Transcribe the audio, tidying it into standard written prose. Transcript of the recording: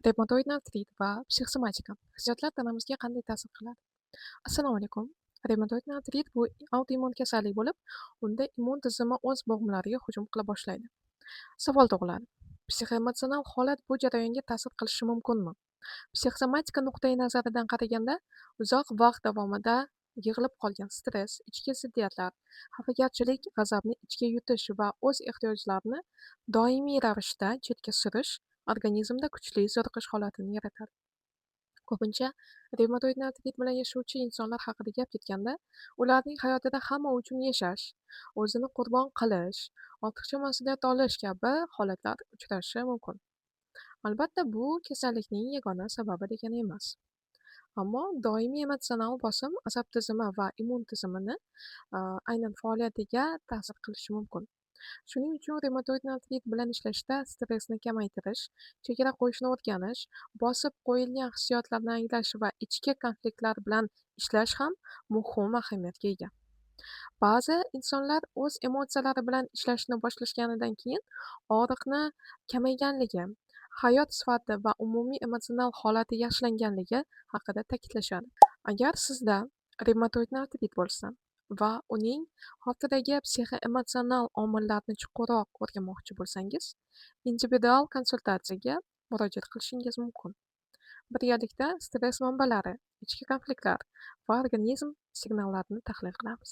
Reumatoid artrit va psixosomatika hissiyotlar tanamizga qanday ta'sir qiladi? Assalomu alaykum. Reumatoid artrit bu autoimmun kasallik bo'lib, unda immun tizimi o'z bo'g'imlariga hujum qila boshlaydi. Savol tug'iladi. Psixoemotsional holat bu jarayonga ta'sir qilishi mumkinmi? Psixosomatika nuqtai nazaridan qaraganda, uzoq vaqt davomida yig'ilib qolgan stress, ichki ziddiyatlar, xafagarchilik, g'azabni ichga yutish va o'z ehtiyojlarini doimiy ravishda chetga surish organizmda kuchli zo'riqish holatini yaratadi. Ko'pincha revmatoid artrit bilan yashovchi insonlar haqida gap ketganda, ularning hayotida hamma uchun yashash, o'zini qurbon qilish, ortiqcha mas'uliyat olish kabi holatlar uchrashi mumkin. Albatta, bu kasallikning yagona sababi degani emas. Ammo doimiy emotsional bosim asab tizimi va immun tizimini aynan faoliyatiga ta'sir qilishi mumkin. Shuning uchun reumatoid artrit bilan ishlashda stressni kamaytirish, chegara qo'yishni o'rganish, bosib qo'yilgan hissiyotlarni anglash va ichki konfliktlar bilan ishlash ham muhim ahamiyatga ega. Ba'zi insonlar o'z emotsiyalari bilan ishlashni boshlashganidan keyin og'riqni kamayganligi, hayot sifati va umumiy emotsional holati yaxshilanganligi haqida ta'kidlashadi. Agar sizda revmatoid artrit bo'lsa va uning ortidagi psixoemotsional omillarni chuqurroq o'rganmoqchi bo'lsangiz, individual konsultatsiyaga murojaat qilishingiz mumkin. Birgalikda stress manbalari, ichki konfliktlar va organizm signallarini tahlil qilamiz.